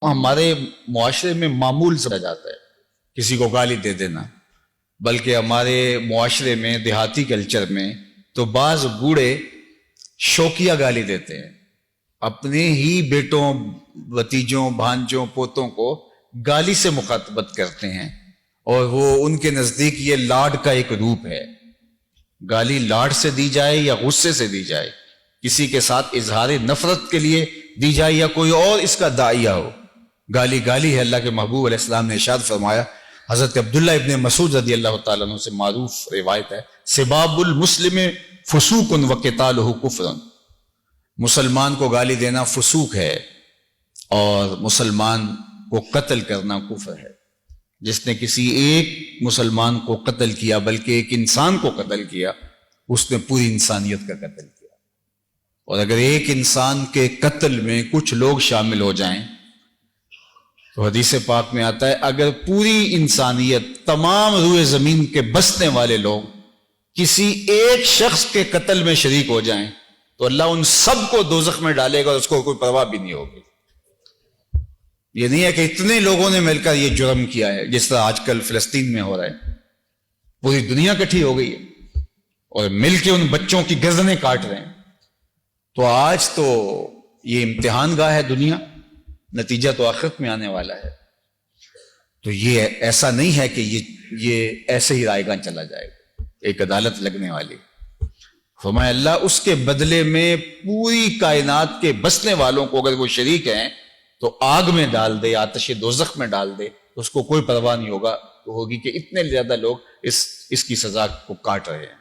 ہمارے معاشرے میں معمول سمجھا جاتا ہے کسی کو گالی دے دینا، بلکہ ہمارے معاشرے میں دیہاتی کلچر میں تو بعض بوڑھے شوقیہ گالی دیتے ہیں، اپنے ہی بیٹوں بھتیجوں بھانجوں پوتوں کو گالی سے مخاطبت کرتے ہیں، اور وہ ان کے نزدیک یہ لاڈ کا ایک روپ ہے۔ گالی لاڈ سے دی جائے یا غصے سے دی جائے، کسی کے ساتھ اظہار نفرت کے لیے دی جائے یا کوئی اور اس کا داعیہ ہو، گالی گالی ہے۔ اللہ کے محبوب علیہ السلام نے ارشاد فرمایا، حضرت عبداللہ ابن مسعود رضی اللہ تعالیٰ عنہ سے معروف روایت ہے، سباب المسلم فسوق وقتالہ کفر، مسلمان کو گالی دینا فسوق ہے اور مسلمان کو قتل کرنا کفر ہے۔ جس نے کسی ایک مسلمان کو قتل کیا بلکہ ایک انسان کو قتل کیا، اس نے پوری انسانیت کا قتل کیا۔ اور اگر ایک انسان کے قتل میں کچھ لوگ شامل ہو جائیں تو حدیث پاک میں آتا ہے، اگر پوری انسانیت تمام روئے زمین کے بسنے والے لوگ کسی ایک شخص کے قتل میں شریک ہو جائیں تو اللہ ان سب کو دوزخ میں ڈالے گا اور اس کو کوئی پرواہ بھی نہیں ہوگی۔ یہ نہیں ہے کہ اتنے لوگوں نے مل کر یہ جرم کیا ہے، جس طرح آج کل فلسطین میں ہو رہا ہے، پوری دنیا اکٹھی ہو گئی ہے اور مل کے ان بچوں کی گردنیں کاٹ رہے ہیں۔ تو آج تو یہ امتحان گاہ ہے دنیا، نتیجہ تو آخرت میں آنے والا ہے۔ تو یہ ایسا نہیں ہے کہ یہ ایسے ہی رائے گاں چلا جائے گا، ایک عدالت لگنے والی۔ فرمایا اللہ اس کے بدلے میں پوری کائنات کے بسنے والوں کو اگر وہ شریک ہیں تو آگ میں ڈال دے، آتش دوزخ میں ڈال دے، تو اس کو کوئی پرواہ نہیں ہوگی کہ اتنے زیادہ لوگ اس کی سزا کو کاٹ رہے ہیں۔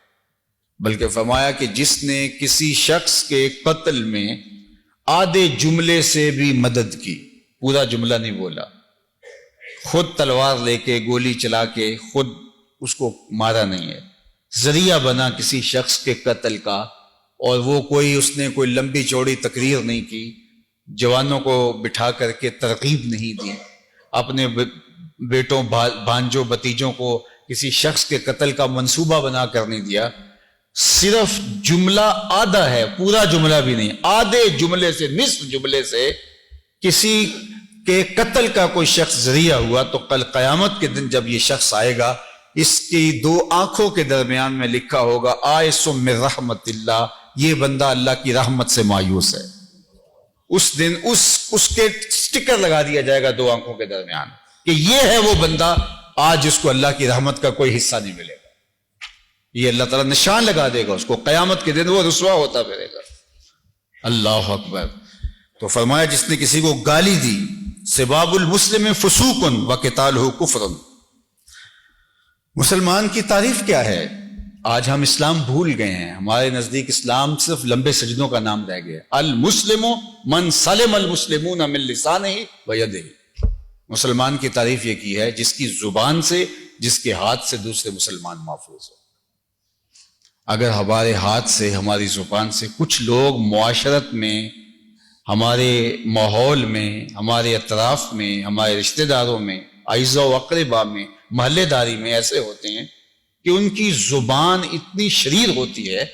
بلکہ فرمایا کہ جس نے کسی شخص کے قتل میں آدھے جملے سے بھی مدد کی، پورا جملہ نہیں بولا، خود تلوار لے کے گولی چلا کے خود اس کو مارا نہیں ہے، ذریعہ بنا کسی شخص کے قتل کا، اور وہ اس نے کوئی لمبی چوڑی تقریر نہیں کی، جوانوں کو بٹھا کر کے ترغیب نہیں دی، اپنے بیٹوں بھانجوں بتیجوں کو کسی شخص کے قتل کا منصوبہ بنا کر نہیں دیا، صرف جملہ آدھا ہے، پورا جملہ بھی نہیں، آدھے جملے سے، نصف جملے سے کسی کے قتل کا کوئی شخص ذریعہ ہوا، تو کل قیامت کے دن جب یہ شخص آئے گا، اس کی دو آنکھوں کے درمیان میں لکھا ہوگا آئس من رحمت اللہ، یہ بندہ اللہ کی رحمت سے مایوس ہے۔ اس دن اس کے سٹکر لگا دیا جائے گا دو آنکھوں کے درمیان کہ یہ ہے وہ بندہ آج اس کو اللہ کی رحمت کا کوئی حصہ نہیں ملے گا۔ یہ اللہ تعالیٰ نشان لگا دے گا اس کو، قیامت کے دن وہ رسوا ہوتا پھرے گا۔ اللہ اکبر۔ تو فرمایا جس نے کسی کو گالی دی، سباب المسلم فسوق وقتالہ کفر، مسلمان کی تعریف کیا ہے؟ آج ہم اسلام بھول گئے ہیں، ہمارے نزدیک اسلام صرف لمبے سجدوں کا نام رہ گیا۔ المسلم من سلم المسلمون من لسانہ ویدہ، مسلمان کی تعریف یہ کی ہے جس کی زبان سے، جس کے ہاتھ سے دوسرے مسلمان محفوظ ہو۔ اگر ہمارے ہاتھ سے، ہماری زبان سے کچھ لوگ معاشرت میں، ہمارے ماحول میں، ہمارے اطراف میں، ہمارے رشتہ داروں میں، اعزاء و اقرباء میں، محلے داری میں ایسے ہوتے ہیں کہ ان کی زبان اتنی شریر ہوتی ہے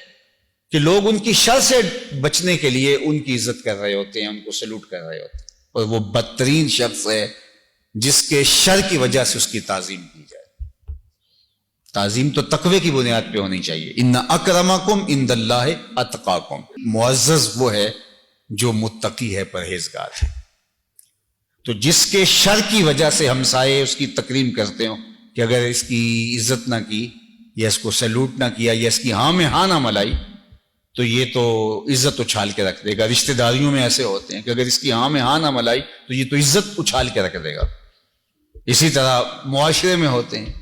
کہ لوگ ان کی شر سے بچنے کے لیے ان کی عزت کر رہے ہوتے ہیں، ان کو سلوٹ کر رہے ہوتے ہیں، اور وہ بدترین شخص ہے جس کے شر کی وجہ سے اس کی تعظیم کی جائے۔ تعظیم تو تقوی کی بنیاد پہ ہونی چاہیے۔ ان اکرمکم عند اللہ اتقاکم، معزز وہ ہے جو متقی ہے، پرہیزگار ہے۔ تو جس کے شر کی وجہ سے ہمسائے اس کی تکریم کرتے ہوں کہ اگر اس کی عزت نہ کی یا اس کو سلوٹ نہ کیا یا اس کی ہاں میں ہاں نہ ملائی تو یہ تو عزت اچھال کے رکھ دے گا۔ رشتہ داریوں میں ایسے ہوتے ہیں کہ اگر اس کی ہاں میں ہاں نہ ملائی تو یہ تو عزت اچھال کے رکھ دے گا۔ اسی طرح معاشرے میں ہوتے ہیں،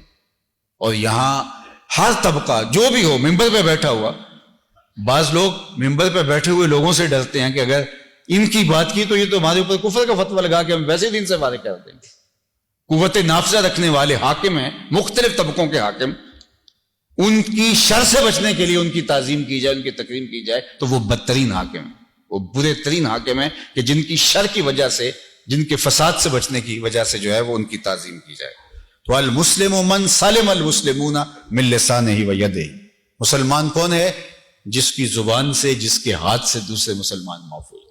اور یہاں ہر طبقہ جو بھی ہو، ممبر پہ بیٹھا ہوا، بعض لوگ ممبر پہ بیٹھے ہوئے لوگوں سے ڈرتے ہیں کہ اگر ان کی بات کی تو یہ تو ہمارے اوپر کفر کا فتویٰ لگا کے ہم ویسے دین سے فارغ کر دیں گے۔ قوت نافذہ رکھنے والے حاکم ہیں، مختلف طبقوں کے حاکم، ان کی شر سے بچنے کے لیے ان کی تعظیم کی جائے، ان کی تکریم کی جائے، تو وہ بدترین حاکم ہیں، وہ برے ترین حاکم ہیں کہ جن کی شر کی وجہ سے، جن کے فساد سے بچنے کی وجہ سے جو ہے وہ ان کی تعظیم کی جائے۔ تو المسلم من سلم المسلمون من لسانہ ویدہ، مسلمان کون ہے؟ جس کی زبان سے، جس کے ہاتھ سے دوسرے مسلمان محفوظ۔